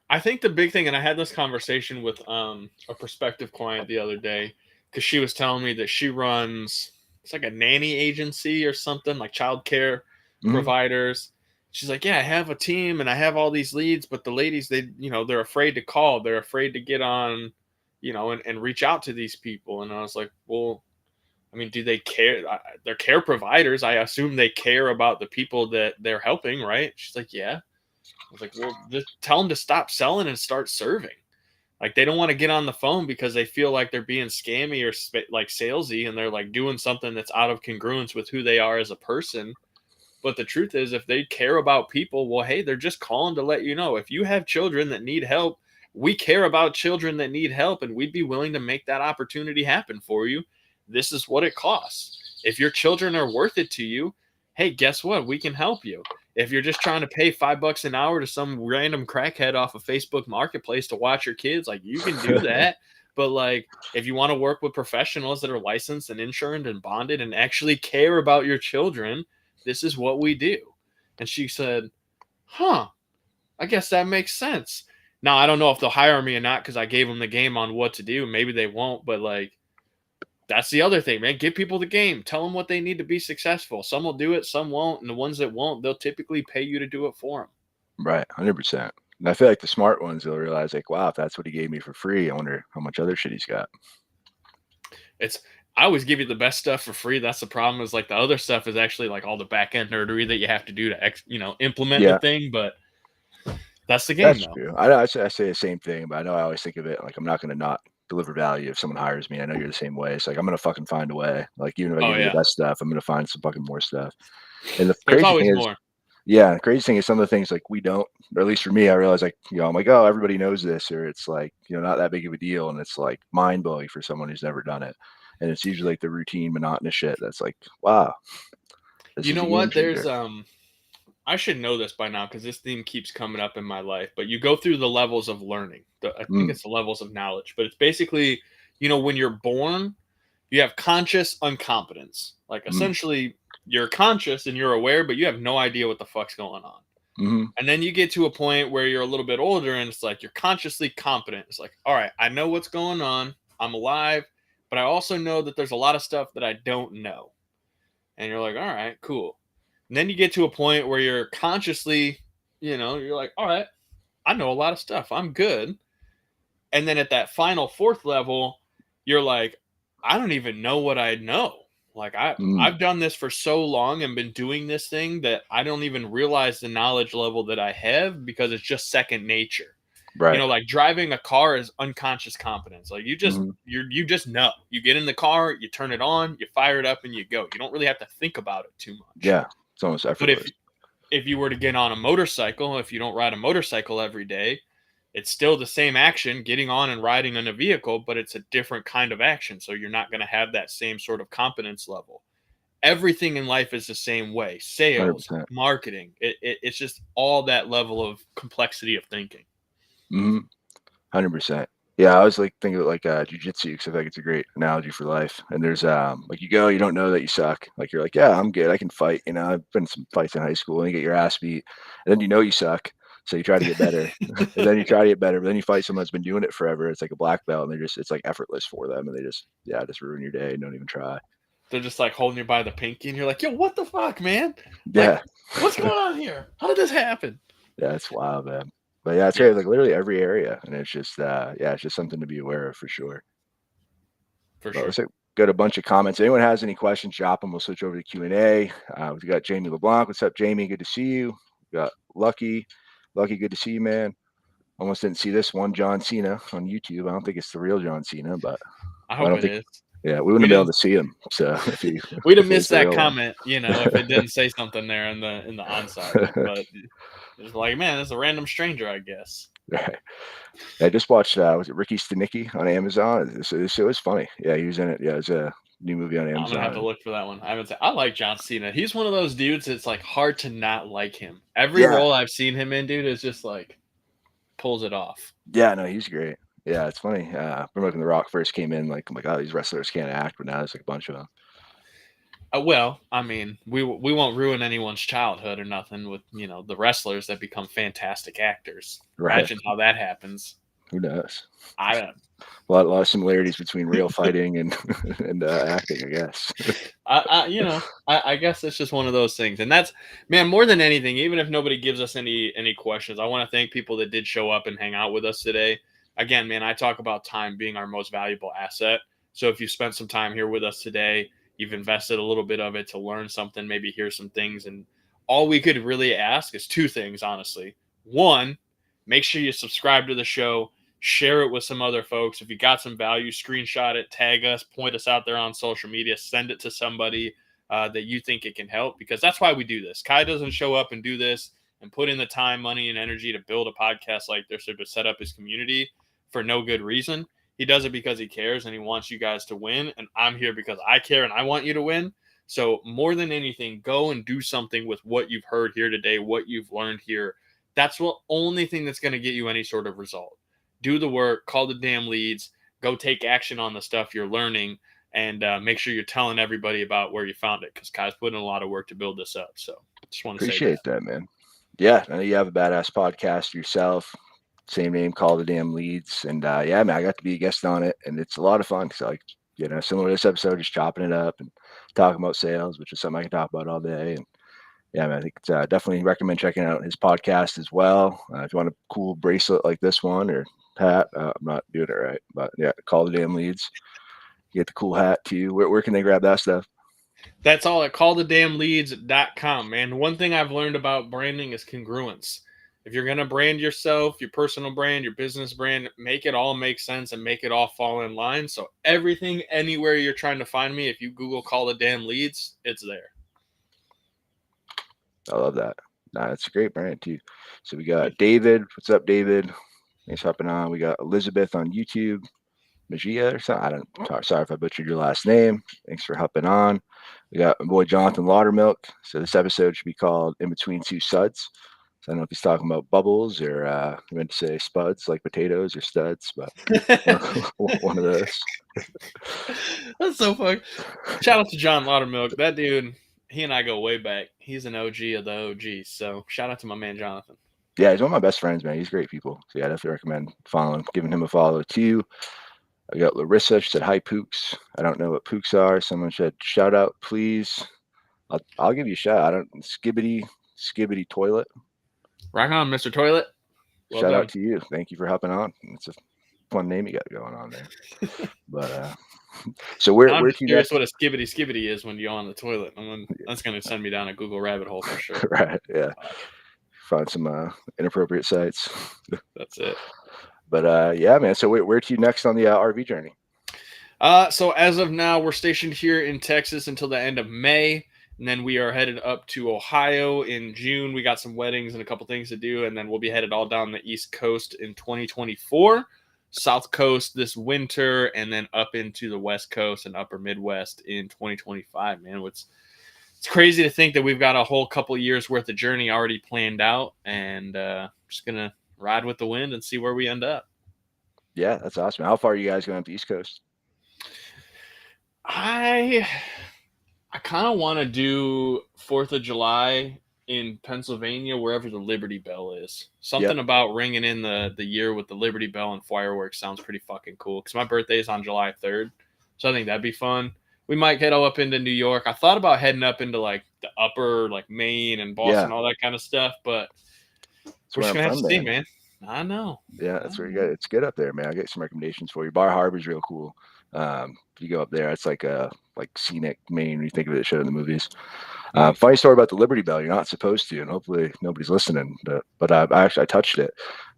I think the big thing, and I had this conversation with a prospective client the other day because she was telling me that she runs it's like a nanny agency or something like childcare Hmm. providers. She's like, yeah, I have a team and I have all these leads, but the ladies they're afraid to call, they're afraid to get on, and reach out to these people. And I was like, well, I mean, do they care? They're care providers. I assume they care about the people that they're helping, right? She's like, yeah. I was like, well, just tell them to stop selling and start serving. Like they don't want to get on the phone because they feel like they're being scammy or like salesy, and they're like doing something that's out of congruence with who they are as a person. But the truth is, if they care about people, well, hey, they're just calling to let you know. If you have children that need help, we care about children that need help, and we'd be willing to make that opportunity happen for you. This is what it costs. If your children are worth it to you, hey, guess what? We can help you. If you're just trying to pay $5 an hour to some random crackhead off of Facebook Marketplace to watch your kids, like you can do that. But like, if you want to work with professionals that are licensed and insured and bonded and actually care about your children, this is what we do. And she said, huh, I guess that makes sense. Now, I don't know if they'll hire me or not because I gave them the game on what to do. Maybe they won't, but like, that's the other thing, man. Give people the game. Tell them what they need to be successful. Some will do it, some won't. And the ones that won't, they'll typically pay you to do it for them. Right. 100%. And I feel like the smart ones, they'll realize like, wow, if that's what he gave me for free, I wonder how much other shit he's got. I always give you the best stuff for free. That's the problem is like the other stuff is actually like all the back end nerdery that you have to do to, implement the Yeah, thing. But that's the game that's though. true. I know I say the same thing, but I know I always think of it like I'm not going to not deliver value if someone hires me. I know you're the same way. It's like I'm going to fucking find a way. Like even if I Oh give you the yeah. best stuff, I'm going to find some fucking more stuff. And the There's crazy always thing is, more. yeah, the crazy thing is some of the things like we don't, or at least for me, I realize like, I'm like, oh, everybody knows this, or it's like, not that big of a deal. And it's like mind blowing for someone who's never done it. And it's usually like the routine, monotonous shit that's like, wow, this You is know a game what? There's changer. I should know this by now because this theme keeps coming up in my life. But you go through the levels of learning. I think Mm, it's the levels of knowledge. But it's basically, when you're born, you have conscious incompetence. Like mm, essentially, you're conscious and you're aware, but you have no idea what the fuck's going on. Mm-hmm. And then you get to a point where you're a little bit older and it's like you're consciously competent. It's like, all right, I know what's going on. I'm alive, but I also know that there's a lot of stuff that I don't know. And you're like, all right, cool. And then you get to a point where you're consciously, you're like, all right, I know a lot of stuff. I'm good. And then at that final fourth level, you're like, I don't even know what I know. Like I've done this for so long and been doing this thing that I don't even realize the knowledge level that I have because it's just second nature. Right. Like driving a car is unconscious competence. Like you just you just know. You get in the car, you turn it on, you fire it up, and you go. You don't really have to think about it too much. Yeah, it's almost effortless. But if you were to get on a motorcycle, if you don't ride a motorcycle every day, it's still the same action, getting on and riding in a vehicle, but it's a different kind of action. So you're not going to have that same sort of competence level. Everything in life is the same way. Sales, 100%. marketing, it's just all that level of complexity of thinking. 100%. Yeah, I always like think of it like jujitsu because I think it's a great analogy for life. And there's like you go, you don't know that you suck. Like you're like, yeah, I'm good, I can fight. I've been in some fights in high school, and you get your ass beat, and then you suck, so you try to get better, and then you try to get better. But then you fight someone that's been doing it forever. It's like a black belt, and it's like effortless for them, and they just ruin your day and don't even try. They're just like holding you by the pinky, and you're like, yo, what the fuck, man? Yeah, like, what's going on here? How did this happen? Yeah, it's wild, man. But yeah, it's great. Like literally every area, and it's just it's just something to be aware of for sure. For sure. Let's got a bunch of comments. Anyone has any questions, drop them. We'll switch over to Q&A. We got Jamie LeBlanc. What's up, Jamie? Good to see you. We got Lucky. Good to see you, man. Almost didn't see this one, John Cena on YouTube. I don't think it's the real John Cena, but I hope it is. Yeah, we wouldn't have been able to see him. So we'd have missed that comment, if it didn't say something there in the onside. But it's like, man, it's a random stranger, I guess. Right. I just watched was it Ricky Stenicki on Amazon? It was funny. Yeah, he was in it. Yeah, it's a new movie on Amazon. I'm gonna have to look for that one. I like John Cena. He's one of those dudes. It's like hard to not like him. Every role I've seen him in, dude, is just like pulls it off. Yeah, no, he's great. Yeah, it's funny. Remember when The Rock first came in, like, oh my god, these wrestlers can't act, but now there's like a bunch of them. Well, I mean, we won't ruin anyone's childhood or nothing with the wrestlers that become fantastic actors. Right. Imagine how that happens. Who knows? I don't. A lot of similarities between real fighting and acting, I guess. I guess it's just one of those things, and that's, man, more than anything. Even if nobody gives us any questions, I want to thank people that did show up and hang out with us today. Again, man, I talk about time being our most valuable asset. So if you spent some time here with us today, you've invested a little bit of it to learn something, maybe hear some things, and all we could really ask is two things, honestly. One, make sure you subscribe to the show, share it with some other folks. If you got some value, screenshot it, tag us, point us out there on social media, send it to somebody that you think it can help, because that's why we do this. Kai doesn't show up and do this and put in the time, money, and energy to build a podcast like this or to set up his community for no good reason. He does it because he cares and he wants you guys to win. And I'm here because I care and I want you to win. So more than anything, go and do something with what you've heard here today, what you've learned here. That's the only thing that's going to get you any sort of result. Do the work, call the damn leads, go take action on the stuff you're learning, and make sure you're telling everybody about where you found it, because Kai's put in a lot of work to build this up. So just want to appreciate that, man. Yeah, I know you have a badass podcast yourself. Same name, Call the Damn Leads. And yeah, man, I got to be a guest on it, and it's a lot of fun. So, similar to this episode, just chopping it up and talking about sales, which is something I can talk about all day. And yeah, man, I think it's definitely recommend checking out his podcast as well. If you want a cool bracelet like this one or hat, I'm not doing it right, but yeah, Call the Damn Leads. You get the cool hat too. Where can they grab that stuff? That's all at callthedamnleads.com, man. One thing I've learned about branding is congruence. If you're going to brand yourself, your personal brand, your business brand, make it all make sense and make it all fall in line. So everything, anywhere you're trying to find me, if you Google Call the Damn Leads, it's there. I love that. Nah, it's a great brand too. So we got David. What's up, David? Thanks for hopping on. We got Elizabeth on YouTube. Magia or something. Sorry if I butchered your last name. Thanks for hopping on. We got my boy Jonathan Laudermilk. So this episode should be called In Between Two Suds. So I don't know if he's talking about bubbles or he meant to say spuds like potatoes or studs, but one of those. That's so funny. Shout out to John Laudermilk. That dude he and I go way back. He's an OG of the OGs. So shout out to my man Jonathan. Yeah, he's one of my best friends, man. He's great people. So yeah, I definitely recommend following, giving him a follow too. I got Larissa. She said, "Hi, Pooks." I don't know what Pooks are. Someone said, "Shout out, please." I'll give you a shout. I don't skibbity toilet. Rock on, Mr. Toilet. Well Shout out done. to you. Thank you for hopping on. It's a fun name you got going on there. But so Now I'm where just to curious next? what a skibbity is when you're on the toilet. That's going to send me down a Google rabbit hole for sure. Right. Yeah. Find some inappropriate sites. That's it. But yeah, man. So where to next on the RV journey? So as of now, we're stationed here in Texas until the end of May, and then we are headed up to Ohio in June. We got some weddings and a couple things to do, and then we'll be headed all down the East Coast in 2024, South Coast this winter, and then up into the West Coast and Upper Midwest in 2025. Man, it's crazy to think that we've got a whole couple years worth of journey already planned out, and just gonna ride with the wind and see where we end up. Yeah, that's awesome. How far are you guys going up the East Coast? I kind of want to do 4th of July in Pennsylvania, wherever the Liberty Bell is. Something about ringing in the year with the Liberty Bell and fireworks sounds pretty fucking cool. Because my birthday is on July 3rd, so I think that'd be fun. We might head up into New York. I thought about heading up into like the upper, like Maine and Boston, all that kind of stuff, but we're just gonna have to see, man. I know. Yeah, that's where you got. It's good up there, man. I got some recommendations for you. Bar Harbor's real cool. If you go up there, it's like scenic Maine. When you think of it, showed in the movies. Funny story about the Liberty Bell. You're not supposed to, and hopefully nobody's listening. But I touched it,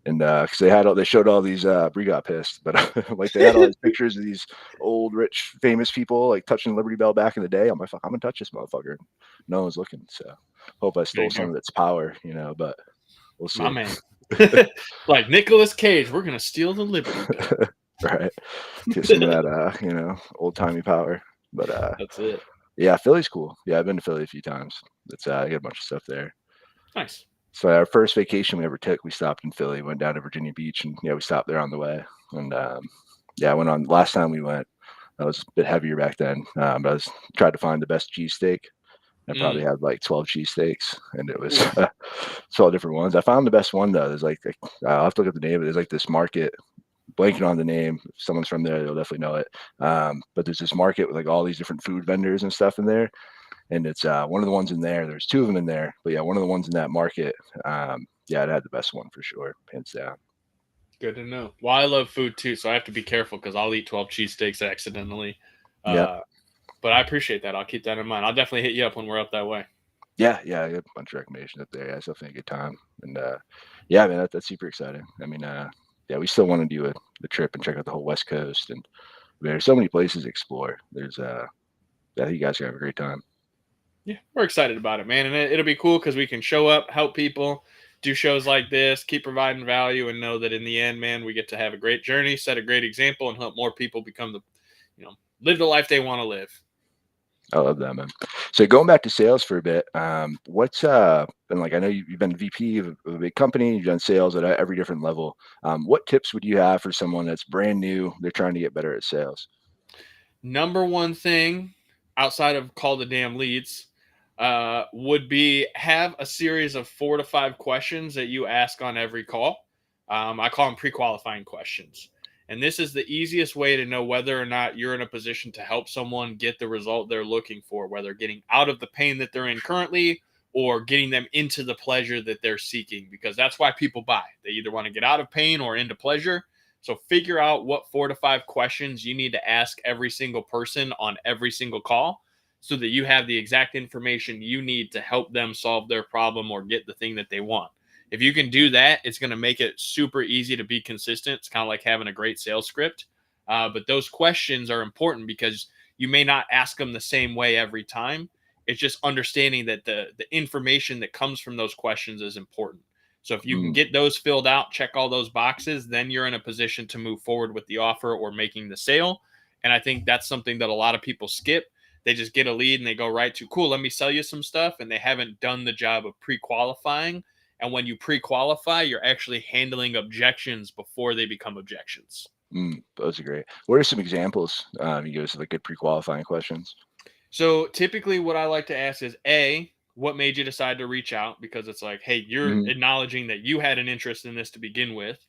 and because they showed all these. Bree got pissed, but like they had all these pictures of these old, rich, famous people like touching the Liberty Bell back in the day. I'm like, I'm gonna touch this motherfucker. No one's looking, so hope I stole some of its power, but we'll see. My man. Like Nicolas Cage, we're gonna steal the Liberty Bell. Right. Get some of that old timey power. But that's it. Yeah, Philly's cool. Yeah, I've been to Philly a few times. It's I got a bunch of stuff there. Nice. So our first vacation we ever took, we stopped in Philly, went down to Virginia Beach, and we stopped there on the way. And I went on last time we went. I was a bit heavier back then. But I tried to find the best cheesesteak. I probably had like 12 cheesesteaks, and it was 12 different ones. I found the best one though. There's like I'll have to look at the name of it. There's like this market, blanking on the name. If someone's from there, they'll definitely know it. But there's this market with like all these different food vendors and stuff in there. And it's one of the ones in there. There's two of them in there, but yeah, one of the ones in that market. It had the best one for sure, hands down. Good to know. Well, I love food too, so I have to be careful because I'll eat 12 cheesesteaks accidentally. But I appreciate that. I'll keep that in mind. I'll definitely hit you up when we're up that way. Yeah, I got a bunch of recommendations up there. Yeah, it's definitely a good time. And yeah, man, that's super exciting. I mean, we still want to do the trip and check out the whole West Coast. And there's so many places to explore. There's I think you guys are gonna have a great time. Yeah, we're excited about it, man. And it'll be cool because we can show up, help people, do shows like this, keep providing value, and know that in the end, man, we get to have a great journey, set a great example, and help more people become live the life they want to live. I love that, man. So going back to sales for a bit, what's been like? I know you've been VP of a big company. You've done sales at every different level. What tips would you have for someone that's brand new? They're trying to get better at sales. Number one thing outside of call the damn leads would be have a series of 4 to 5 questions that you ask on every call. I call them pre-qualifying questions. And this is the easiest way to know whether or not you're in a position to help someone get the result they're looking for, whether getting out of the pain that they're in currently or getting them into the pleasure that they're seeking, because that's why people buy. They either want to get out of pain or into pleasure. So figure out what 4 to 5 questions you need to ask every single person on every single call so that you have the exact information you need to help them solve their problem or get the thing that they want. If you can do that, it's going to make it super easy to be consistent. It's kind of like having a great sales script. But those questions are important because you may not ask them the same way every time. It's just understanding that the information that comes from those questions is important. So if you can get those filled out, check all those boxes, then you're in a position to move forward with the offer or making the sale. And I think that's something that a lot of people skip. They just get a lead and they go right to, cool, let me sell you some stuff. And they haven't done the job of pre-qualifying. And when you pre-qualify, you're actually handling objections before they become objections. Those are great. What are some examples you give us of like good pre-qualifying questions? So typically what I like to ask is what made you decide to reach out? Because it's like, hey, you're Mhm. acknowledging that you had an interest in this to begin with.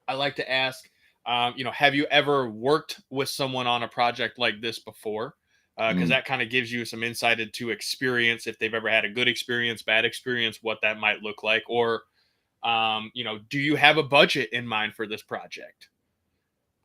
I like to ask, have you ever worked with someone on a project like this before? Because Mm. that kind of gives you some insight into experience, if they've ever had a good experience, bad experience, what that might look like. Or, do you have a budget in mind for this project?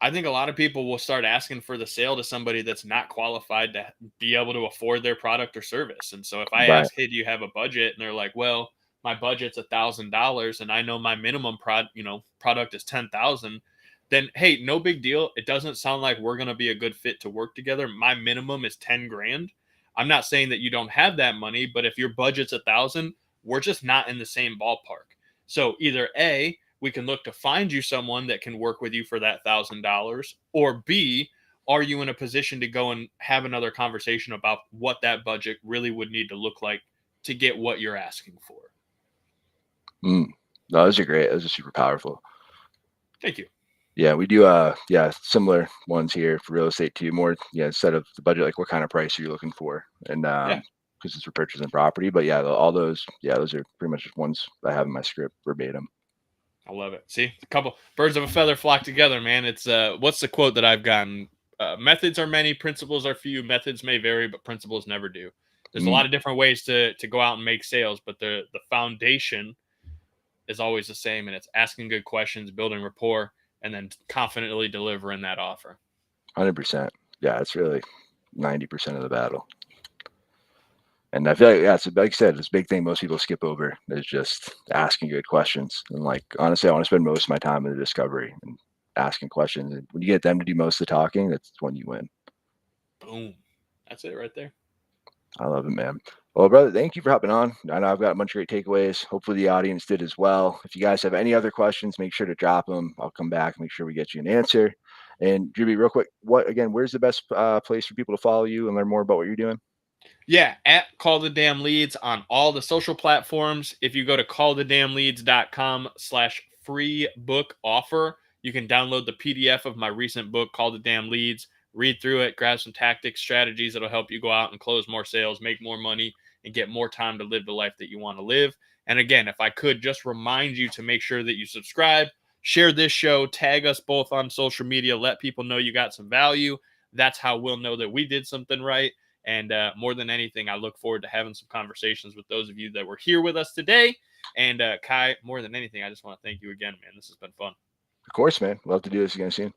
I think a lot of people will start asking for the sale to somebody that's not qualified to be able to afford their product or service. And so if I Right. ask, hey, do you have a budget? And they're like, well, my budget's $1,000 and I know my minimum product is 10,000, then hey, no big deal. It doesn't sound like we're going to be a good fit to work together. My minimum is 10 grand. I'm not saying that you don't have that money, but if your budget's 1,000, we're just not in the same ballpark. So either A, we can look to find you someone that can work with you for that $1,000, or B, are you in a position to go and have another conversation about what that budget really would need to look like to get what you're asking for? Mm. No, those are great. Those are super powerful. Thank you. Yeah, we do similar ones here for real estate too. More, instead of the budget, like what kind of price are you looking for? And Yeah, because it's for purchasing property. But yeah, all those, those are pretty much ones I have in my script verbatim. I love it. See, a couple birds of a feather flock together, man. It's what's the quote that I've gotten? Methods are many, principles are few. Methods may vary, but principles never do. There's a Mm, lot of different ways to go out and make sales, but the foundation is always the same, and it's asking good questions, building rapport, and then confidently delivering that offer. 100%. Yeah, it's really 90% of the battle. And I feel like, yeah, it's like I said, this big thing most people skip over is just asking good questions. And like, honestly, I want to spend most of my time in the discovery and asking questions. And when you get them to do most of the talking, that's when you win. Boom. That's it right there. I love it, man. Well, brother, thank you for hopping on. I know I've got a bunch of great takeaways. Hopefully, the audience did as well. If you guys have any other questions, make sure to drop them. I'll come back, make sure we get you an answer. And Drewbie, real quick, where's the best place for people to follow you and learn more about what you're doing? Yeah, at Call the Damn Leads on all the social platforms. If you go to callthedamnleads.com/free book offer, you can download the PDF of my recent book, Call the Damn Leads, read through it, grab some tactics, strategies that'll help you go out and close more sales, make more money, and get more time to live the life that you want to live. And again, if I could just remind you to make sure that you subscribe, share this show, tag us both on social media, let people know you got some value. That's how we'll know that we did something right. And more than anything, I look forward to having some conversations with those of you that were here with us today. And Kai, more than anything, I just want to thank you again, man. This has been fun. Of course, man. Love to do this again soon.